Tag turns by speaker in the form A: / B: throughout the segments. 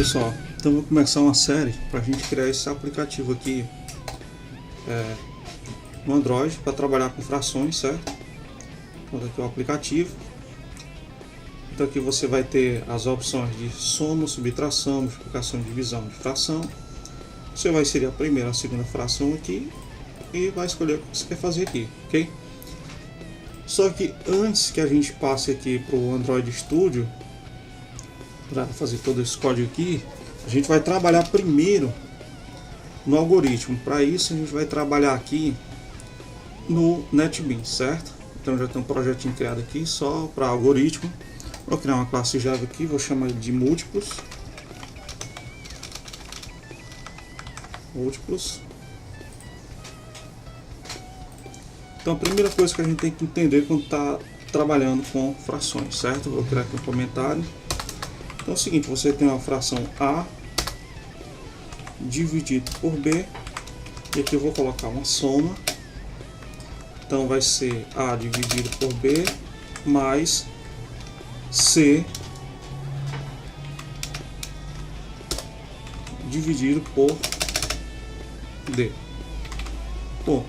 A: Pessoal, então vou começar uma série para a gente criar esse aplicativo aqui no Android para trabalhar com frações, certo? Então aqui é o aplicativo. Então aqui você vai ter as opções de soma, subtração, multiplicação, divisão de fração. Você vai inserir a primeira e a segunda fração aqui e vai escolher o que você quer fazer aqui, ok? Só que antes que a gente passe aqui para o Android Studio, para fazer todo esse código aqui, a gente vai trabalhar primeiro no algoritmo. Para isso a gente vai trabalhar aqui no NetBeans, certo? Então já tem um projetinho criado aqui só para algoritmo. Vou criar uma classe Java aqui, vou chamar ele de múltiplos. Então a primeira coisa que a gente tem que entender quando está trabalhando com frações, certo? Vou criar aqui um comentário. Então é o seguinte, você tem uma fração A dividido por B, e aqui eu vou colocar uma soma. Então vai ser A dividido por B mais C dividido por D. Bom,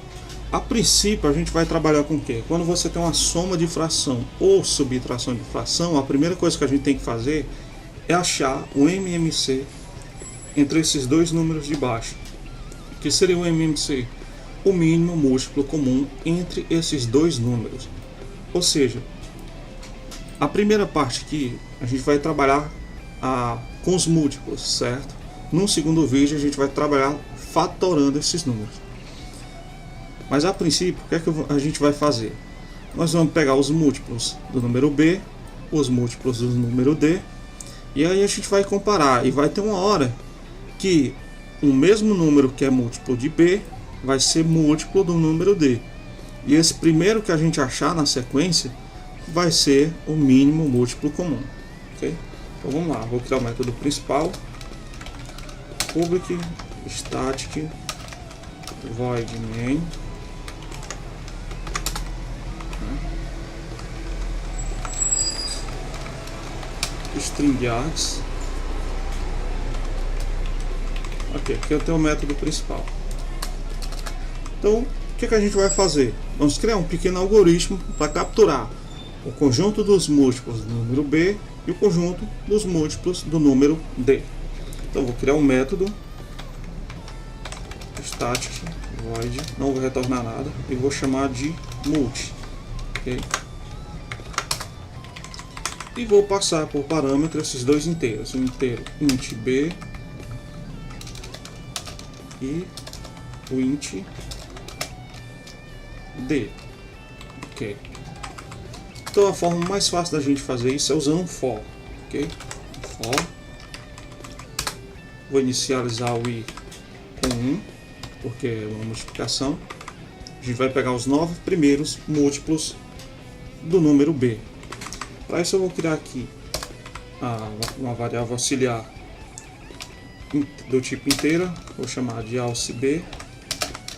A: a princípio a gente vai trabalhar com o quê? Quando você tem uma soma de fração ou subtração de fração, a primeira coisa que a gente tem que fazer é achar o MMC entre esses dois números de baixo. O que seria o MMC? O mínimo múltiplo comum entre esses dois números. Ou seja, a primeira parte aqui a gente vai trabalhar com os múltiplos, certo? No segundo vídeo a gente vai trabalhar fatorando esses números. Mas a princípio, o que é que a gente vai fazer? Nós vamos pegar os múltiplos do número B, os múltiplos do número D, e aí a gente vai comparar, e vai ter uma hora que o mesmo número que é múltiplo de B vai ser múltiplo do número D. E esse primeiro que a gente achar na sequência vai ser o mínimo múltiplo comum. Okay? Então vamos lá, vou criar o método principal, public static void main, string args. Ok, aqui eu tenho o método principal. Então, o que a gente vai fazer? Vamos criar um pequeno algoritmo para capturar o conjunto dos múltiplos do número B e o conjunto dos múltiplos do número D. Então, vou criar um método static void, não vou retornar nada, e vou chamar de multi. Okay? E vou passar por parâmetro esses dois inteiros, um inteiro int b e o int d. Ok. Então a forma mais fácil da gente fazer isso é usando um for. Ok? For. Vou inicializar o i com 1, porque é uma multiplicação. A gente vai pegar os 9 primeiros múltiplos do número b. Para isso eu vou criar aqui uma variável auxiliar do tipo inteira, vou chamar de alcb,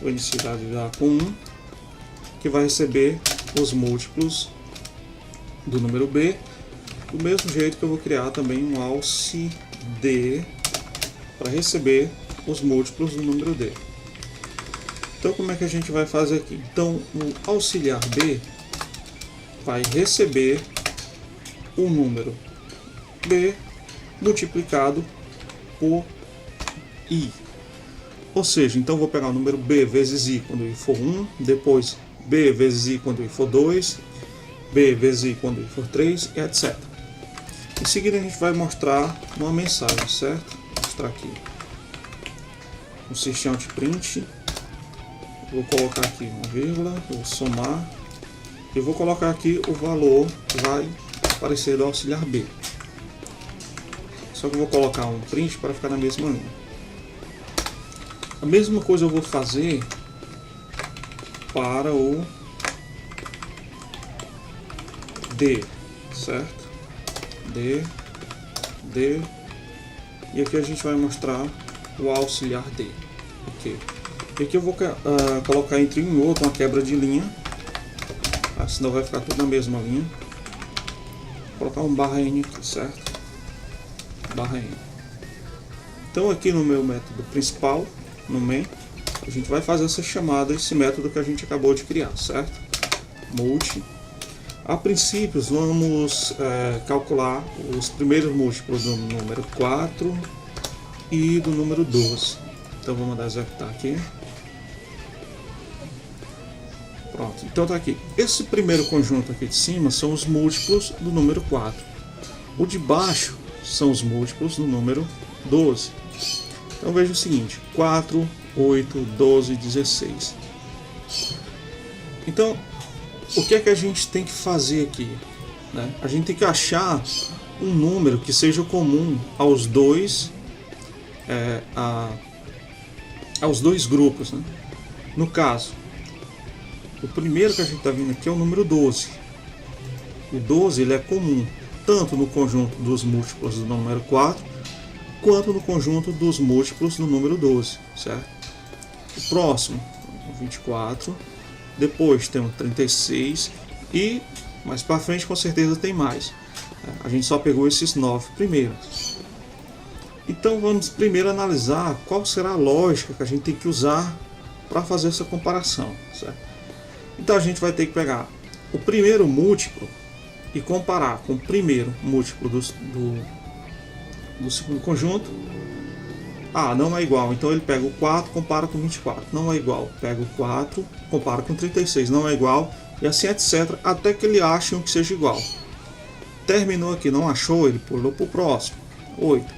A: vou inicializar com 1, que vai receber os múltiplos do número b, do mesmo jeito que eu vou criar também um alcd para receber os múltiplos do número d. Então como é que a gente vai fazer aqui? Então o auxiliar b vai receber o número b multiplicado por i. Ou seja, então vou pegar o número b vezes i quando i for 1, depois b vezes i quando i for 2, b vezes i quando i for 3, e etc. Em seguida a gente vai mostrar uma mensagem, certo? Vou mostrar aqui um systemoutprint. Vou colocar aqui uma vírgula, vou somar e vou colocar aqui o valor que vai aparecer do auxiliar b. Só que eu vou colocar um print para ficar na mesma linha. A mesma coisa eu vou fazer para o D, certo? D, e aqui a gente vai mostrar o auxiliar D. Ok. E aqui eu vou colocar entre um e outro uma quebra de linha, senão vai ficar tudo na mesma linha. Vou colocar um barra N aqui, certo? Barra N. Então aqui no meu método principal, no main, a gente vai fazer essa chamada, esse método que a gente acabou de criar, certo? Multi. A princípio vamos calcular os primeiros múltiplos do número 4 e do número 12. Então vamos mandar executar aqui. Pronto, então tá aqui. Esse primeiro conjunto aqui de cima são os múltiplos do número 4. O de baixo são os múltiplos do número 12. Então veja o seguinte: 4, 8, 12, 16. Então, o que é que a gente tem que fazer aqui, né? A gente tem que achar um número que seja comum aos dois grupos, né? No caso, o primeiro que a gente está vendo aqui é o número 12. O 12 ele é comum tanto no conjunto dos múltiplos do número 4 quanto no conjunto dos múltiplos do número 12, certo? O próximo, o 24. Depois tem o 36 e mais para frente com certeza tem mais. A gente só pegou esses 9 primeiros. Então vamos primeiro analisar qual será a lógica que a gente tem que usar para fazer essa comparação, certo? Então a gente vai ter que pegar o primeiro múltiplo e comparar com o primeiro múltiplo do segundo conjunto. Ah, não é igual, então ele pega o 4, compara com 24, não é igual, pega o 4, compara com 36, não é igual, e assim etc, até que ele ache um que seja igual. Terminou aqui, não achou, ele pulou para o próximo. 8.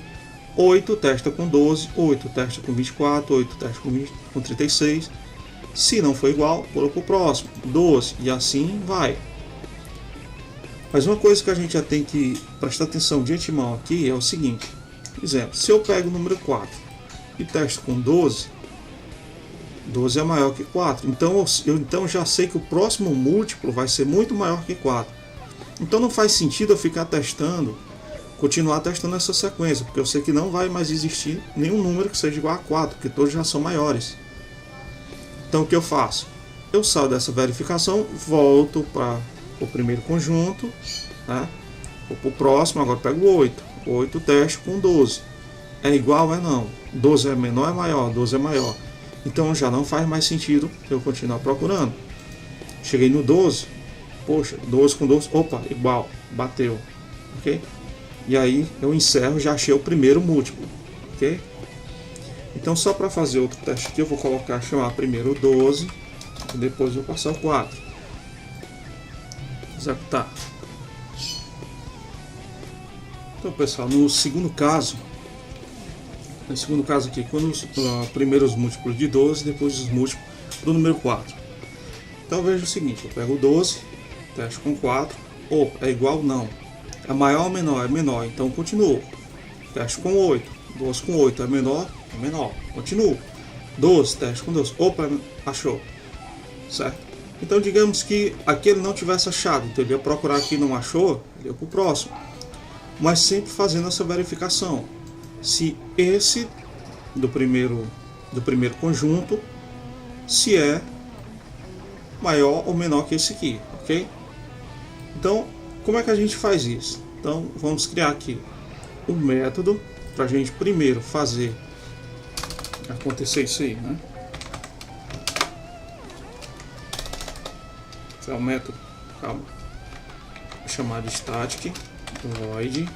A: 8 testa com 12, 8 testa com 24, 8 testa com 36. Se não for igual, pula para o próximo. 12, e assim vai. Mas uma coisa que a gente já tem que prestar atenção de antemão aqui é o seguinte. Por exemplo, se eu pego o número 4 e testo com 12, 12 é maior que 4. Então eu já sei que o próximo múltiplo vai ser muito maior que 4. Então não faz sentido eu ficar testando, continuar testando essa sequência, porque eu sei que não vai mais existir nenhum número que seja igual a 4, porque todos já são maiores. Então o que eu faço? Eu saio dessa verificação, volto para o primeiro conjunto, né? Vou para o próximo, agora pego 8. 8 testo com 12. É igual ou é não? 12 é menor ou é maior? 12 é maior. Então já não faz mais sentido eu continuar procurando. Cheguei no 12. Poxa, 12 com 12. Opa, igual. Bateu. Ok? E aí eu encerro, já achei o primeiro múltiplo. Ok? Então só para fazer outro teste aqui, eu vou chamar primeiro o 12. E depois eu vou passar o 4. Executar. Então pessoal, no segundo caso aqui, quando os primeiros múltiplos de 12, depois os múltiplos do número 4. Então veja o seguinte, eu pego o 12, testo com 4, é igual? Não. É maior ou menor? É menor, então continuo. Testo com 8, 12 com 8, é menor? É menor, continuo. 12, testo com 12, achou. Certo? Então digamos que aqui ele não tivesse achado, então ele ia procurar aqui e não achou, ele ia para o próximo. Mas sempre fazendo essa verificação. Se esse do primeiro conjunto se é maior ou menor que esse aqui, ok? Então, como é que a gente faz isso? Então, vamos criar aqui um método para a gente primeiro fazer acontecer isso aí, né? Esse é o método, calma, vou chamar de static void.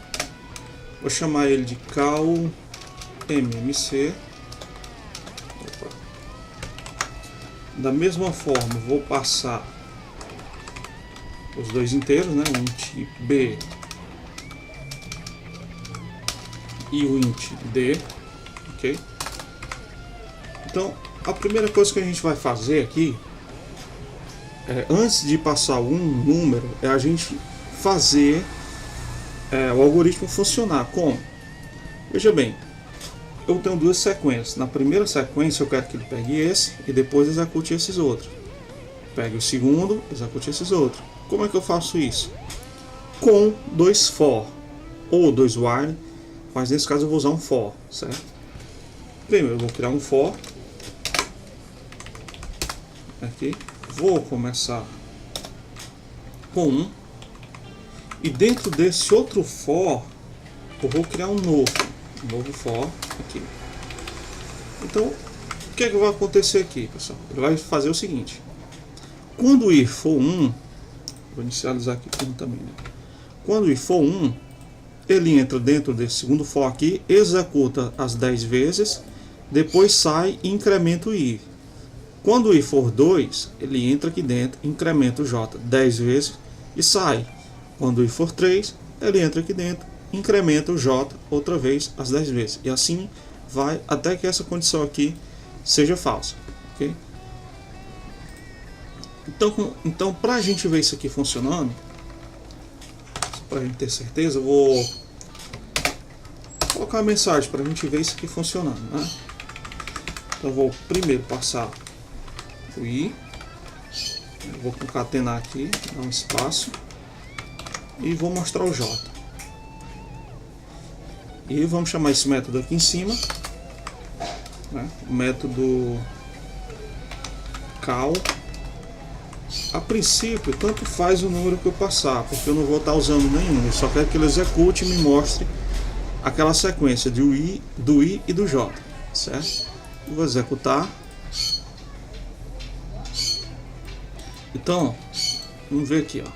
A: Vou chamar ele de call mmc. Opa. Da mesma forma, vou passar os dois inteiros, né? O int b e o int d, ok? Então, a primeira coisa que a gente vai fazer aqui, antes de passar um número, é a gente fazer o algoritmo funcionar. Como? Veja bem, eu tenho duas sequências. Na primeira sequência eu quero que ele pegue esse e depois execute esses outros. Pegue o segundo, execute esses outros. Como é que eu faço isso? Com dois for ou dois while, mas nesse caso eu vou usar um for, certo? Primeiro eu vou criar um for aqui, vou começar com 1. E dentro desse outro for, eu vou criar um novo for aqui. Então, o que é que vai acontecer aqui, pessoal? Ele vai fazer o seguinte: quando o i for 1, vou inicializar aqui com 1 também, né? Quando o i for 1, ele entra dentro desse segundo for aqui, executa as 10 vezes, depois sai e incrementa o i. Quando o i for 2, ele entra aqui dentro, incrementa o j 10 vezes e sai. Quando o i for 3, ele entra aqui dentro, incrementa o j outra vez as 10 vezes. E assim vai até que essa condição aqui seja falsa. Okay? Então para a gente ver isso aqui funcionando, para a gente ter certeza, eu vou colocar uma mensagem para a gente ver isso aqui funcionando, né? Então eu vou primeiro passar o i, eu vou concatenar aqui, dar um espaço e vou mostrar o j. E vamos chamar esse método aqui em cima, né? O método cal. A princípio, tanto faz o número que eu passar, porque eu não vou estar usando nenhum. Eu só quero que ele execute e me mostre aquela sequência do i e do j, certo? Eu vou executar. Então, vamos ver aqui, ó.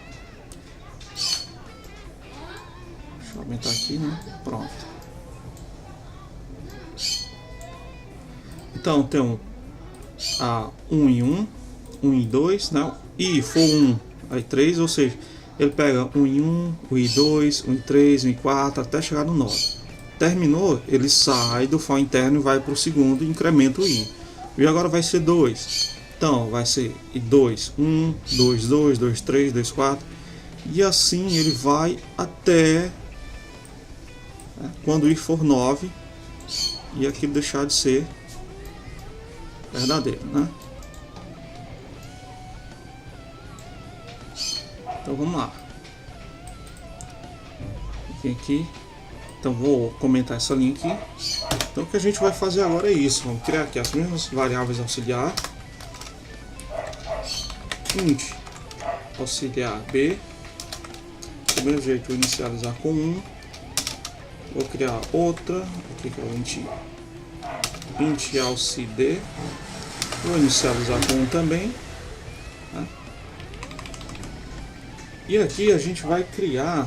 A: Deixa eu aumentar aqui, né? Pronto. Então, tem um 1 em 1, 1 em 2, né? I for 1, aí 3, ou seja, ele pega 1 em 1, 1 em 2, 1 em 3, 1 em 4, até chegar no 9. Terminou, ele sai do for interno e vai para o segundo e incrementa o i. E agora vai ser 2. Então, vai ser 2, 1, 2, 2, 2, 3, 2, 4. E assim ele vai até, né, quando o i for 9 e aquilo deixar de ser verdadeiro, né? Então vamos lá. Vem aqui. Então vou comentar essa linha aqui. Então o que a gente vai fazer agora é isso. Vamos criar aqui as mesmas variáveis auxiliar. Int auxiliar b. Do mesmo jeito vou inicializar com 1. Vou criar outra. Aqui que é o int auxi d. Vou inicializar com 1 também. Tá? E aqui a gente vai criar.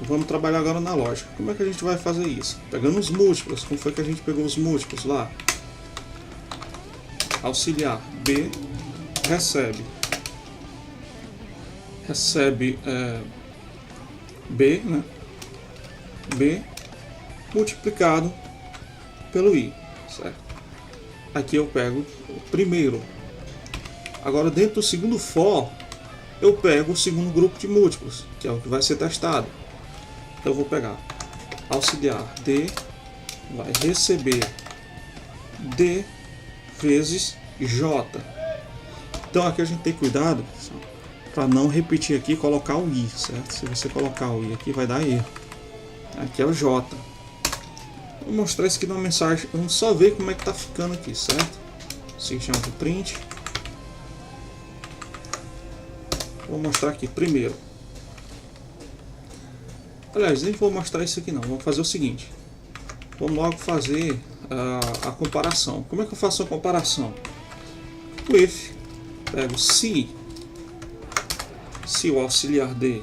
A: Vamos trabalhar agora na lógica. Como é que a gente vai fazer isso? Pegando os múltiplos. Como foi que a gente pegou os múltiplos lá? Auxiliar b recebe b, né? B multiplicado pelo i, certo? Aqui eu pego o primeiro. Agora dentro do segundo for eu pego o segundo grupo de múltiplos, que é o que vai ser testado. Então eu vou pegar auxiliar d vai receber d vezes j. Então aqui a gente tem cuidado para não repetir aqui e colocar o i, certo? Se você colocar o i aqui vai dar erro. Aqui é o j. Vou mostrar isso aqui numa mensagem. Vamos só ver como é que tá ficando aqui, certo? Se chama de print. Vou mostrar aqui primeiro. Aliás, nem vou mostrar isso aqui não. Vamos fazer o seguinte. Vamos logo fazer a comparação. Como é que eu faço a comparação? O if, pego se o auxiliar d,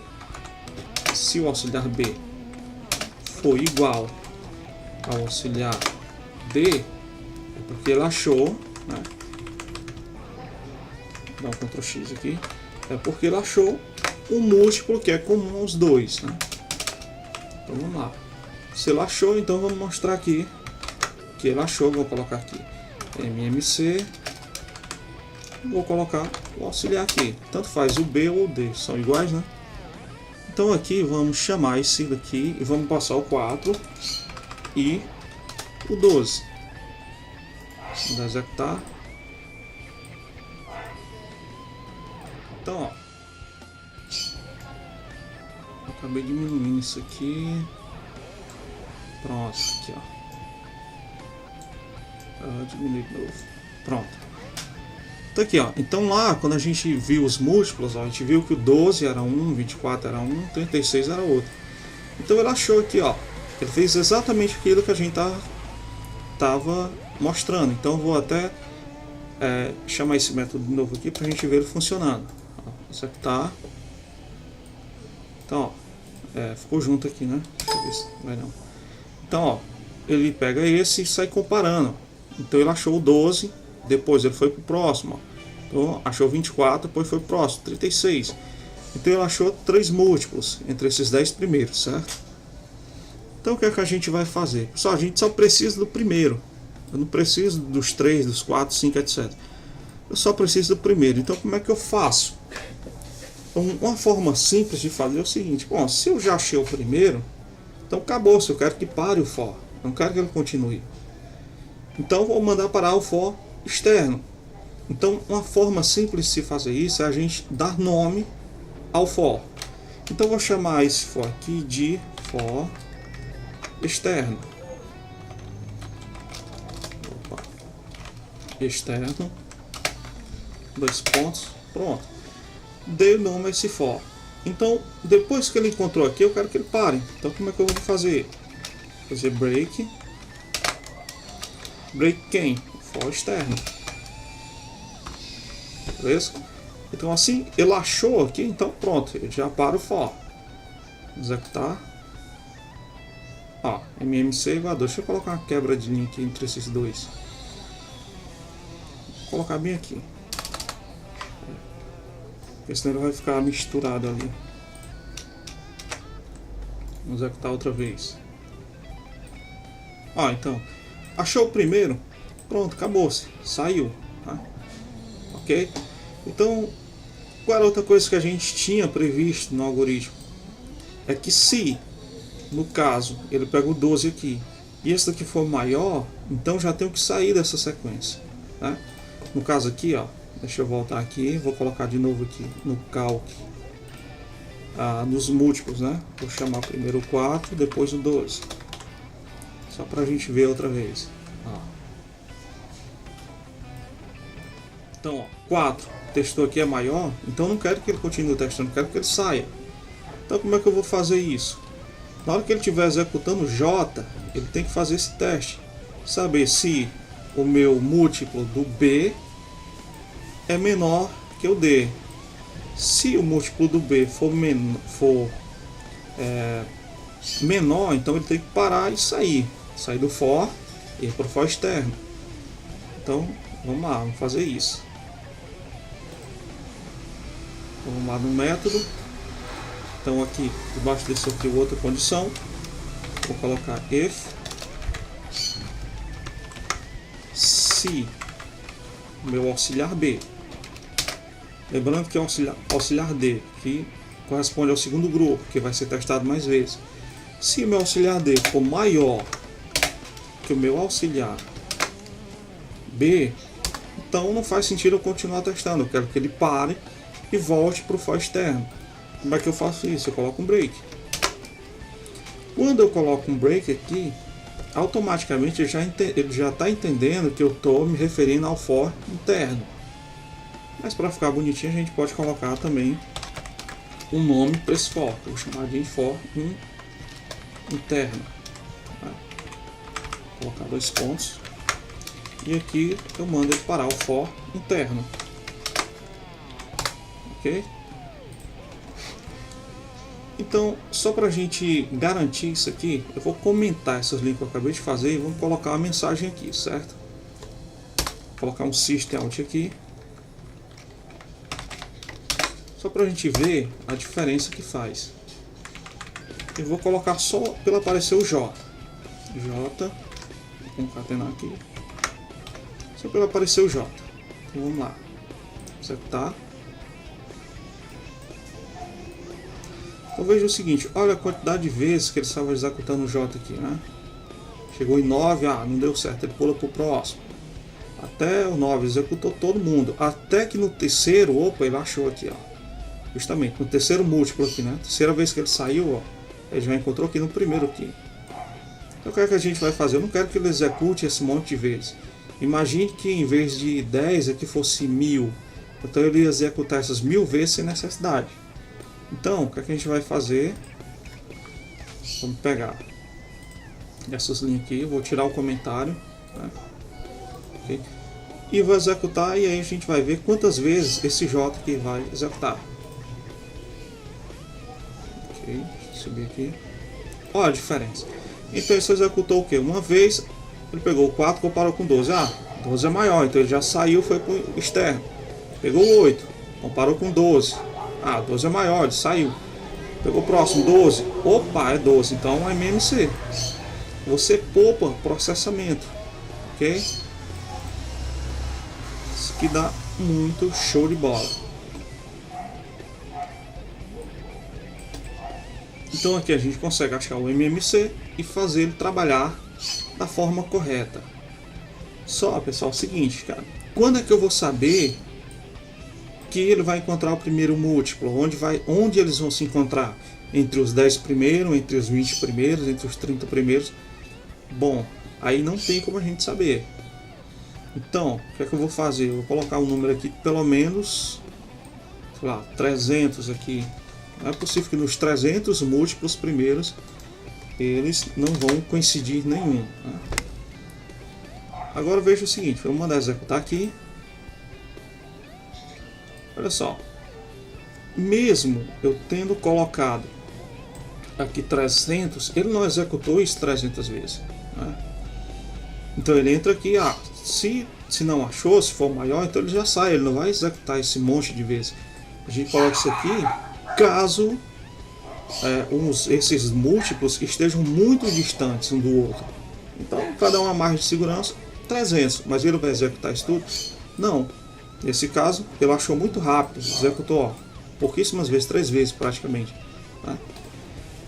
A: se o auxiliar b for igual ao auxiliar d, é porque ele achou, né? Dá um Ctrl X aqui. É porque ele achou um múltiplo que é comum aos dois, né? Então vamos lá. Se ele achou, então vamos mostrar aqui que ele achou. Vou colocar aqui MMC. Vou colocar o auxiliar aqui. Tanto faz o B ou o D, são iguais, né? Então aqui vamos chamar esse daqui e vamos passar o 4 e o 12. Vamos executar. Então, ó. Acabei diminuindo isso aqui. Pronto, aqui, ó. Diminuir de novo. Pronto. Então aqui, ó. Então lá, quando a gente viu os múltiplos, ó, a gente viu que o 12 era 1, 24 era 1, 36 era outro. Então ele achou aqui, ó. Ele fez exatamente aquilo que a gente tá estava mostrando. Então eu vou até chamar esse método de novo aqui para a gente ver ele funcionando. Executar. Então, ó, ficou junto aqui, né? Deixa eu ver se vai não. Então, ó, ele pega esse e sai comparando. Então ele achou o 12, depois ele foi pro próximo, ó. Então achou 24, depois foi pro próximo, 36. Então ele achou 3 múltiplos entre esses 10 primeiros, certo? Então o que é que a gente vai fazer? Pessoal, a gente só precisa do primeiro. Eu não preciso dos 3, dos 4, 5, etc. Eu só preciso do primeiro. Então como é que eu faço? Então, uma forma simples de fazer é o seguinte: bom, se eu já achei o primeiro, então acabou. Se eu quero que pare o for, não quero que ele continue. Então vou mandar parar o for externo. Então uma forma simples de se fazer isso é a gente dar nome ao for. Então vou chamar esse for aqui de for externo. Opa. Externo. 2 pontos. Pronto. Dei o nome a esse for. Então depois que ele encontrou aqui, eu quero que ele pare. Então como é que eu vou fazer? Vou fazer break. Break quem? For externo. Beleza? Então assim, ele achou aqui, então pronto, ele já para o for. Executar. Ó, MMC igual a 2. Deixa eu colocar uma quebra de linha aqui entre esses dois. Vou colocar bem aqui. Porque senão ele vai ficar misturado ali. Vamos executar outra vez. Ó, então, achou o primeiro? Pronto, acabou-se. Saiu. Tá? Ok? Então, qual era outra coisa que a gente tinha previsto no algoritmo? É que se, no caso, ele pega o 12 aqui e esse daqui for maior, então já tenho que sair dessa sequência. Tá? No caso aqui, ó, deixa eu voltar aqui, vou colocar de novo aqui no calc, nos múltiplos, né? Vou chamar primeiro o 4, depois o 12. Só para a gente ver outra vez. Ó. Então, ó, 4 testou aqui é maior, então não quero que ele continue testando, quero que ele saia. Então como é que eu vou fazer isso? Na hora que ele estiver executando J, ele tem que fazer esse teste. Saber se o meu múltiplo do B é menor que o D. Se o múltiplo do B for menor, então ele tem que parar e sair. Sair do for e ir para o for externo. Então vamos lá, vamos fazer isso. Vamos lá no método. Então aqui, debaixo desse aqui, outra condição. Vou colocar if se meu auxiliar B. Lembrando que é auxiliar D, que corresponde ao segundo grupo, que vai ser testado mais vezes. Se o meu auxiliar D for maior que o meu auxiliar B, então não faz sentido eu continuar testando. Eu quero que ele pare e volte para o for externo. Como é que eu faço isso? Eu coloco um break. Quando eu coloco um break aqui, automaticamente ele já está entendendo que eu estou me referindo ao for interno. Mas para ficar bonitinho, a gente pode colocar também um nome para esse for. Vou chamar de for interno. Vou colocar 2 pontos. E aqui eu mando ele parar o for interno. Ok? Então, só para a gente garantir isso aqui, eu vou comentar essas linhas que eu acabei de fazer e vamos colocar uma mensagem aqui, certo? Vou colocar um system out aqui. Só para a gente ver a diferença que faz. Eu vou colocar só pelo aparecer o J. J. Vou concatenar aqui. Só pelo aparecer o J. Então vamos lá. Executar. Então veja o seguinte, olha a quantidade de vezes que ele estava executando o J aqui, né? Chegou em 9, não deu certo, ele pula para o próximo. Até o 9, executou todo mundo. Até que no terceiro, opa, ele achou aqui, ó. Justamente, no terceiro múltiplo aqui, né? Terceira vez que ele saiu, ó, ele já encontrou aqui no primeiro aqui. Então o que é que a gente vai fazer? Eu não quero que ele execute esse monte de vezes. Imagine que em vez de 10 aqui fosse 1000. Então ele ia executar essas 1000 vezes sem necessidade. Então, o que é que a gente vai fazer? Vamos pegar essas linhas aqui, vou tirar o comentário. Né? Okay? E vou executar, e aí a gente vai ver quantas vezes esse J aqui vai executar. Ok, deixa eu subir aqui. Olha a diferença. Então isso executou o que? Uma vez, ele pegou o 4, comparou com 12. 12 é maior, então ele já saiu, foi para o externo. Pegou o 8, comparou com 12. 12 é maior, ele saiu. Pegou o próximo, 12. Opa, é 12, então é MMC. Você poupa processamento, ok? Isso aqui dá muito show de bola. Então aqui a gente consegue achar o MMC e fazer ele trabalhar da forma correta. Só, pessoal, é o seguinte, cara. Quando é que eu vou saber que ele vai encontrar o primeiro múltiplo? Onde eles vão se encontrar? Entre os 10 primeiros, entre os 20 primeiros, entre os 30 primeiros? Bom, aí não tem como a gente saber. Então, o que é que eu vou fazer? Eu vou colocar um número aqui, pelo menos, sei lá, 300 aqui. Não é possível que nos 300 múltiplos primeiros eles não vão coincidir nenhum. Né? Agora veja o seguinte, vou mandar executar aqui. Olha só, mesmo eu tendo colocado aqui 300, ele não executou isso 300 vezes. Né? Então ele entra aqui, se não achou, se for maior, então ele já sai, ele não vai executar esse monte de vezes. A gente coloca isso aqui caso esses múltiplos estejam muito distantes um do outro. Então, para dar uma margem de segurança, 300, mas ele vai executar isso tudo? Não. Nesse caso, ele achou muito rápido, executou pouquíssimas vezes, 3 vezes praticamente. Tá?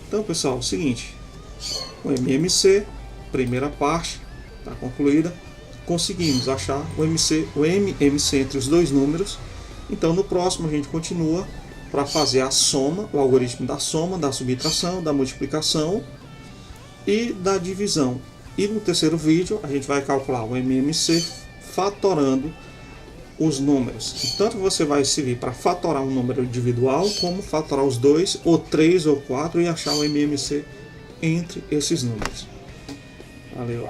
A: Então, pessoal, é o seguinte, o MMC, primeira parte, está concluída. Conseguimos achar o MMC entre os dois números. Então, no próximo a gente continua para fazer a soma, o algoritmo da soma, da subtração, da multiplicação e da divisão. E no terceiro vídeo a gente vai calcular o MMC fatorando os números. Tanto você vai servir para fatorar um número individual, como fatorar os 2, ou 3, ou 4 e achar o MMC entre esses números. Valeu!